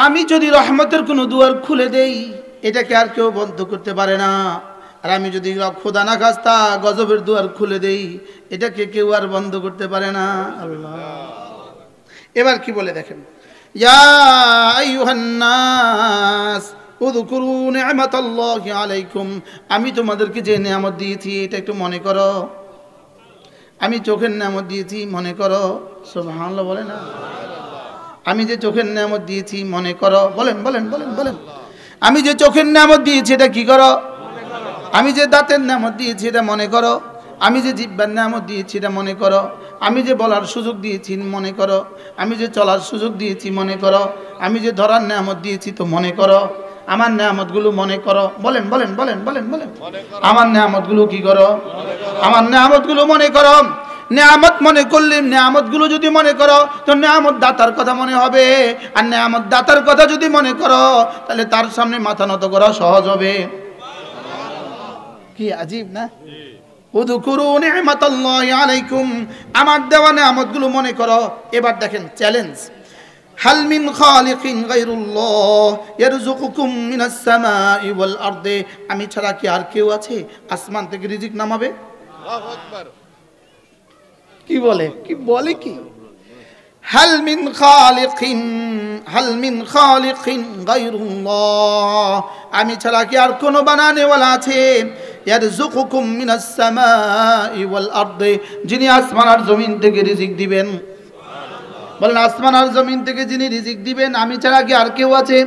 আমি যদি রহমতের কোনো দুয়ার খুলে দেই এটাকে আর কেউ বন্ধ করতে পারে না। আর আমি যদি খোদা না খাস্তা গজবের দুয়ার খুলে দেই এটাকে কেউ আর বন্ধ করতে পারে না। আল্লাহ এবার কি বলে দেখেন, ইয়া আইয়ুহান নাস উযকুরু নি'মাতাল্লাহি আলাইকুম, আমি তোমাদেরকে যে নিয়ামত দিয়েছি এটা একটু মনে করো। আমি চোখের নিয়ামত দিয়েছি মনে করো। সুবহানাল্লাহ বলে না? আমি যে চোখের নিয়ামত দিয়েছি মনে করো। বলেন বলেন বলেন বলেন। আমি যে চোখের নিয়ামত দিয়েছি এটা কি করো? আমি যে দাঁতের নিয়ামত দিয়েছি এটা মনে করো। আমি যে জিহ্বার নিয়ামত দিয়েছি এটা মনে করো। আমি যে বলার সুযোগ দিয়েছি মনে করো। আমি যে চলার সুযোগ দিয়েছি মনে করো। আমি যে ধরার নিয়ামত দিয়েছি তো মনে করো। আমার নিয়ামতগুলো মনে করো। বলেন বলেন বলেন বলেন বলেন। আমার নিয়ামতগুলো কি করো? আমার নিয়ামতগুলো মনে করো। নিয়ামত মনে করলে নিয়ামতগুলো যদি মনে করো তো নিয়ামত দাতার কথা মনে হবে। আর নিয়ামত দাতার কথা যদি মনে করো তাহলে তার সামনে মাথা নত করা সহজ হবে। কি আজীব না? উযকুরু নি'মাতাল্লাহি আলাইকুম, আমার দেওয়া নিয়ামতগুলো মনে করো। এবার দেখেন চ্যালেঞ্জ, হাল মিন খালিকিন গায়রুল্লাহ ইয়ারযুকুকুম মিনাস সামাই ওয়াল আরদি, আমি ছাড়া কি আর কেউ আছে আসমান থেকে রিজিক নামাবে? আল্লাহু আকবার। কি বলে কি বলে কি, হাল মিন খালিকিন গায়রুল্লাহ, আমি ছাড়া কি আর কোনো বানানেওয়ালা আছে? ইয়ারযুকুকুম মিনাস সামাই ওয়াল আরদি, যিনি আসমান আর জমিন থেকে রিজিক দিবেন। বলেন আসমান আর জমিন থেকে যিনি রিজিক দিবেন আমি ছাড়া কি আর কেউ আছে?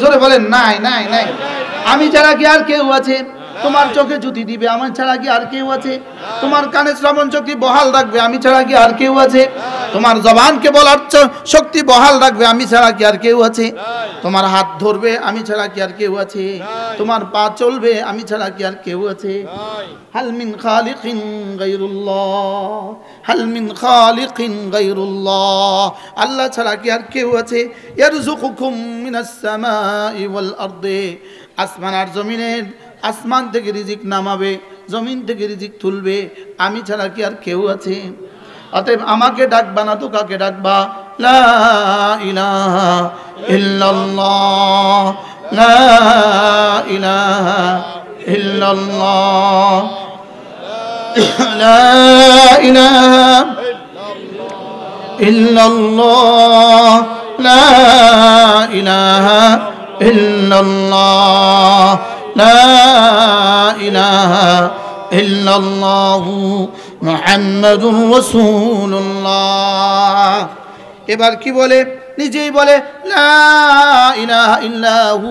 জোরে বলেন নাই নাই নাই। আমি ছাড়া কি আর কেউ আছে? তোমার চোখে জ্যোতি দিবে আমার ছাড়া কি আর কেউ আছে? তোমার কানে শ্রবণ শক্তি বহাল রাখবে আমি ছাড়া কি আর কেউ আছে? তোমার জবানকে বলার শক্তি বহাল রাখবে আমি ছাড়া কি আর কেউ আছে? তোমার হাত ধরবে আমি ছাড়া কি আর কেউ আছে? তোমার পা চলবে আমি ছাড়া কি আর কেউ আছে? হাল মিন খালিকিন গায়রুল্লাহ, হাল মিন খালিকিন গায়রুল্লাহ, আল্লাহ ছাড়া কি আর কেউ আছে? ইয়ারযুকুকুম মিনাস সামাই ওয়াল আরদি, আসমান আর জমিনের, আসমান থেকে রিজিক নামাবে জমিন থেকে রিজিক তুলবে আমি ছাড়া কি আর কেউ আছে? অতএব আমাকে ডাকবা না তো কাকে ডাকবা? লা ইলাহা ইল্লাল্লাহ, লা ইলাহা ইল্লাল্লাহ, লা ইলাহা ইল্লাল্লাহ, লা ইলাহা ইল্লাল্লাহ, লা ইলাহা ইল্লাল্লাহু মুহাম্মাদুর রাসূলুল্লাহ। এবার কি বলে? নিজেই বলে লা ইলাহা ইল্লাহু,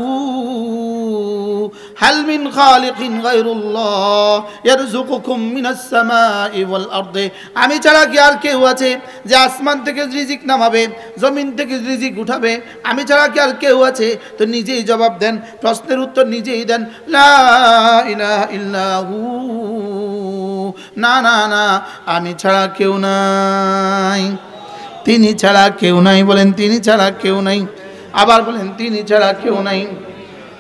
হাল মিন খালিকিন গায়রুল্লাহ ইয়ারযুকুকুম মিনাস সামাই ওয়াল আরদি, আমি ছাড়া কি আর কেউ আছে যে আসমান থেকে রিজিক নামাবে জমিন থেকে রিজিক উঠাবে? আমি ছাড়া কি আর কেউ আছে? তো নিজেই জবাব দেন, প্রশ্নের উত্তর নিজেই দেন, লা ইলাহা ইল্লাহু, না না না আমি ছাড়া কেউ নাই, তিনি ছাড়া কেউ নাই। বলেন তিনি ছাড়া কেউ নাই। আবার বলেন তিনি ছাড়া কেউ নাই।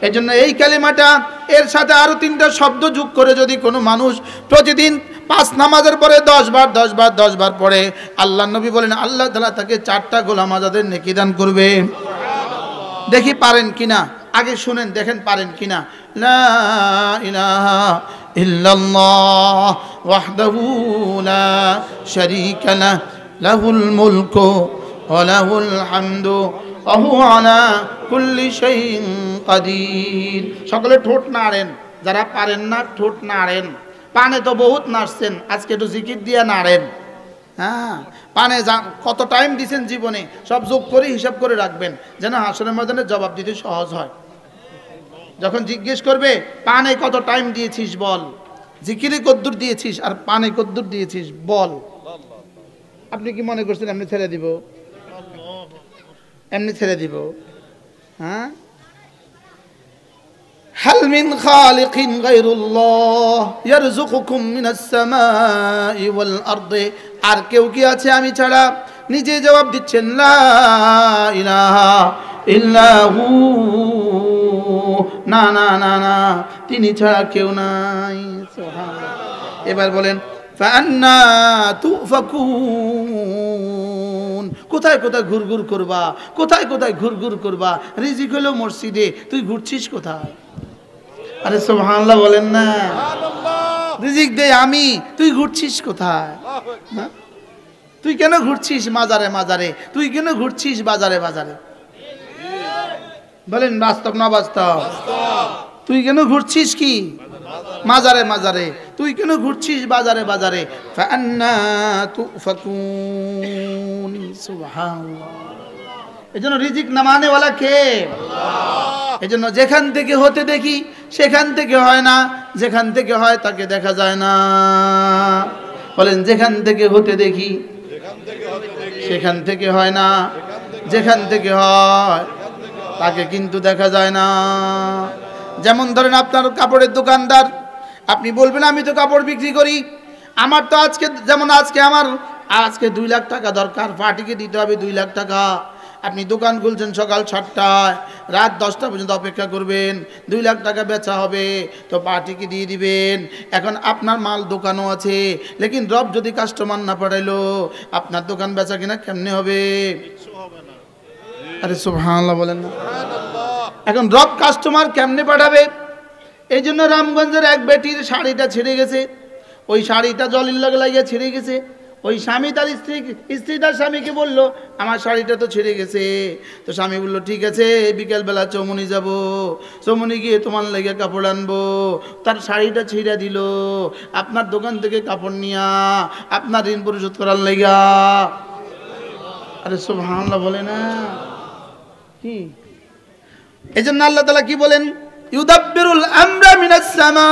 এই জন্য এই কালিমাটা এর সাথে আরো 3টা শব্দ যোগ করে যদি কোনো মানুষ প্রতিদিন 5 নামাজের পরে 10 বার 10 বার 10 বার পড়ে, আল্লাহ নবী বলেন আল্লাহ তাআলা তাকে 4টা গোলাম আজাদের নেকি দান করবে। দেখি পারেন কিনা, আগে শুনেন দেখেন পারেন কিনা। লা ইলাহা ইল্লাল্লাহ ওয়াহদাহু লা শারীকা লাহু লাহুল মুলকু ওয়া লাহুল হামদু ওয়া হুয়া আলা কুল্লি শাইইন কাদির। সকলে ঠোঁট নাড়েন, যারা পারেন না ঠোঁট নাড়েন। পানে তো বহুত নাড়ছেন, আজকে একটু জিকির দিয়ে নাড়েন। হ্যাঁ, পানে কত টাইম দিয়েছেন জীবনে সব যোগ করে হিসাব করে রাখবেন, যেন হাসরের ময়দানে জবাব দিতে সহজ হয়। যখন জিজ্ঞেস করবে পানে কত টাইম দিয়েছিস বল, জিকিরে কদ্দুর দিয়েছিস আর পানে কদ্দুর দিয়েছিস বল। আপনি কি মনে করছেন এমনি ছেড়ে দিব? এমনি ছেড়ে দিব? হ্যাঁ, হাল মিন খালিকিন গায়রুল্লাহ ইয়ারযুকুকুম মিনাস সামাই ওয়াল আরদি, আর কেউ কি আছে আমি ছাড়া? নিজে জবাব দিচ্ছেন লা ইলাহা ইল্লাহু, না না না না তিনি ছাড়া কেউ নাই। সুবহানাল্লাহ। এবার বলেন ফাআন্না তুফাকুন, কোথায় কোথায় ঘুরঘুর করবা, কোথায় কোথায় ঘুরঘুর করবা। রিজিক হলো মসজিদে, তুই ঘুরছিস কোথায়? আরে সুবহানাল্লাহ বলেন না। রিজিক দে আমি, তুই ঘুরছিস কোথায়? হ্যাঁ? তুই কেন ঘুরছিস মাজারে মাজারে? তুই কেন ঘুরছিস বাজারে বাজারে? বলেন বাস্তব না বাস্তব? তুই কেন ঘুরছিস কি মাজারে মাজারে? তুই কেন ঘুরছিস বাজারে বাজারে? ফান্না তুফাকুন। সুবহানাল্লাহ। এজন্য রিজিক নামানেওয়ালা কে? আল্লাহ। এজন্য যেখান থেকে হতে দেখি সেখান থেকে হয় না, যেখান থেকে হয় তাকে দেখা যায় না। বলেন যেখান থেকে হতে দেখি সেখান থেকে হয় না, যেখান থেকে হয় তাকে কিন্তু দেখা যায় না। যেমন ধরেন আপনার কাপড়ের দোকানদার, আপনি বলবেন আমি তো কাপড় বিক্রি করি, আমার তো আজকে যেমন আজকে 2 লাখ টাকা দরকার, পার্টিকে দিতে হবে 2 লাখ টাকা। আপনি দোকান খুলছেন সকাল 7টায়, রাত 10টা পর্যন্ত অপেক্ষা করবেন, 2 লাখ টাকা বেচা হবে, তো পার্টিকে দিয়ে দিবেন। এখন আপনার মাল দোকানও আছে, লেকিন রব যদি কাস্টমার না পাঠাইলো আপনার দোকান বেচা কিনা কেমনে হবে? আরে সুবহানাল্লাহ বলেন না। এখন রব কাস্টমার কেমনে পাঠাবে? এই জন্য রামগঞ্জের এক বেটির শাড়িটা ছিঁড়ে গেছে, ওই শাড়িটা জলের লাগে লাগিয়ে ছিঁড়ে গেছে। ওই স্বামী তার স্ত্রী তার স্বামীকে বলল আমার শাড়িটা তো ছিঁড়ে গেছে। তো স্বামী বলল ঠিক আছে বিকেলবেলা চৌমনি যাব, চৌমনি গিয়ে তোমার লেগে কাপড় আনবো। তার শাড়িটা ছিঁড়ে দিল, আপনার দোকান থেকে কাপড় নিয়া আপনার ঋণ পরিশোধ করার লেগা। আরে সুবহানাল্লাহ বলে না কি? এই জন্য আল্লাহ তাআলা কি বলেন? ইউদাব্বিরুল আমরা মিনাস সামা।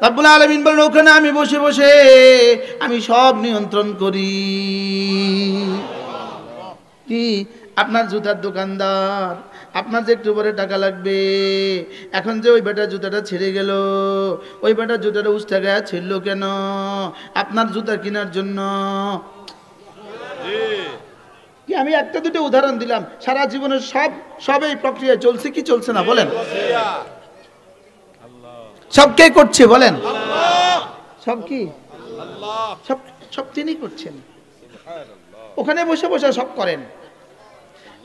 রব্বুল আলামিন বলেন ওখানে আমি বসে বসে আমি সব নিয়ন্ত্রণ করি। কি? আপনার জুতার দোকানদার, আপনার যে একটু পরে টাকা লাগবে, এখন যে ওই বেটার জুতাটা ছিঁড়ে গেল, ওই বেটার জুতাটা উস্তা গায়ে ছিঁড়লো কেন? আপনার জুতা কেনার জন্য। কি আমি একটা দুটো উদাহরণ দিলাম, সারা জীবনের সব এই প্রক্রিয়া চলছে কি চলছে না বলেন? সব কে করছে বলেন? সব কি? সব তিনি করছেন, ওখানে বসে বসে সব করেন।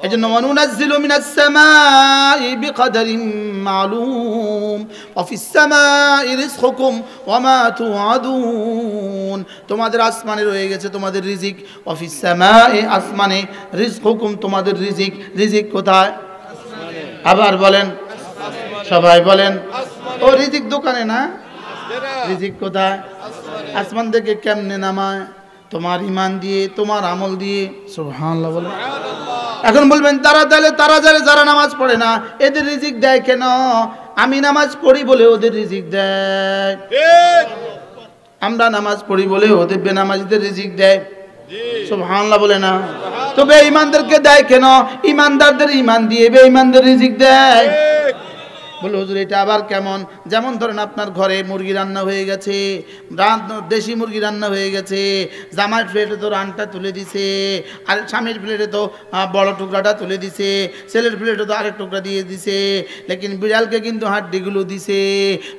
এজন্য ওয়ানুনাজ্জিলু মিনাস সামাই বিকদরিন মালুম ওয়া ফিস সামাই রিজকুকুম ওয়া মা তুআদুন। তোমাদের আসমানে রয়ে গেছে তোমাদের রিজিক, ওয়া ফিস সামাই আসমানে, রিজকুকুম তোমাদের রিজিক। রিজিক কোথায়? আবার বলেন, সবাই বলেন। ও রিজিক দোকানে না, রিজিক কোথায়? আসমান থেকে কেমনে নামায়? তোমার ঈমান দিয়ে, তোমার আমল দিয়ে। সুবহানাল্লাহ বলেন। এখন বলবেন তারা যারা নামাজ পড়ে না এদের রিজিক দেয় কেন? আমি নামাজ পড়ি বলে ওদের রিজিক দেয়, আমরা নামাজ পড়ি বলে ওদের বেনামাজিদের রিজিক দেয়। সুবহানাল্লাহ বলে না। তো বেঈমানদেরকে দেয় কেন? ঈমানদারদের ঈমান দিয়ে বেঈমানদের রিজিক দেয়। বলে হুজুর এটা আবার কেমন? যেমন ধরেন আপনার ঘরে মুরগি রান্না হয়ে গেছে, দেশি মুরগি রান্না হয়ে গেছে, জামাইয়ের প্লেটে তো রানটা তুলে দিছে, আর স্বামীর প্লেটে তো বড় টুকরাটা তুলে দিছে, ছেলের প্লেটে তো আরেক টুকরা দিয়ে দিছে, লেকিন বিড়ালকে কিন্তু হাড্ডিগুলো দিছে।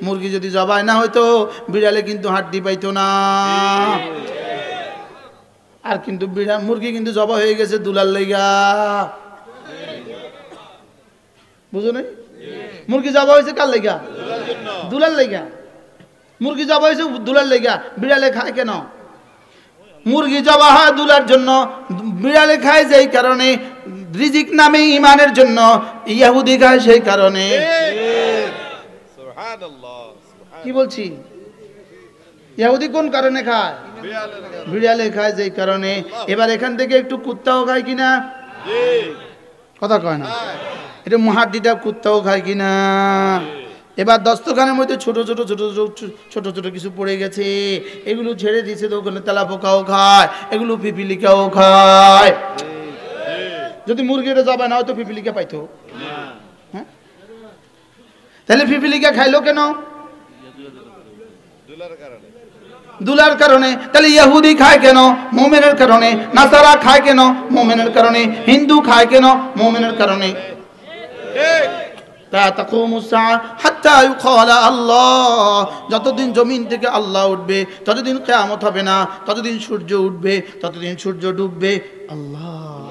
মুরগি যদি জবাই না হয়তো বিড়ালে কিন্তু হাড্ডি পাইতো না। আর কিন্তু মুরগি কিন্তু জবা হয়ে গেছে দুলার লাইগা, বুঝো নাই? মুরগি জবা হয়েছে কার লাইগা? দুলার লাইগা। মুরগি জবা হয়েছে দুলার লাইগা। বিড়ালে খায় কেন? মুরগি জবা হয় দুলার জন্য, বিড়ালে খায় যেই কারণে, রিজিক নামে ঈমানের জন্য, ইহুদি খায় সেই কারণে। কি বলছি? ইহুদি কোন কারণে খায়? বিড়ালে খায় যেই কারণে। এবার এখান থেকে একটু কুত্তাও খায় কিনা? কথা কয় না। এটা হাড্ডিটা কুত্তাও খায় কিনা? এবার দস্তখানের মধ্যে ছোট ছোট কিছু পড়ে গেছে, এগুলো ছেড়ে দিয়েছে, তো ওখানে তেলা পোকাও খায়, এগুলো পিপিলিকাও খায়। যদি মুরগিটা জবাই না হয়তো পিপিলিকা পাইতো, হ্যাঁ? তাহলে পিপিলিকা খাইলো কেন? দুলার কারণে। তাহলে ইহুদি খায় কেন? মুমিনের কারণে। নাসারা খায় কেন? মুমিনের কারণে। হিন্দু খায় কেন? মুমিনের কারণে। লা তাকুমুস সাআ হাত্তা ইউকালা আল্লাহ, যতদিন জমিন থেকে আল্লাহ উঠবে ততদিন কিয়ামত হবে না, ততদিন সূর্য উঠবে, ততদিন সূর্য ডুববে, আল্লাহ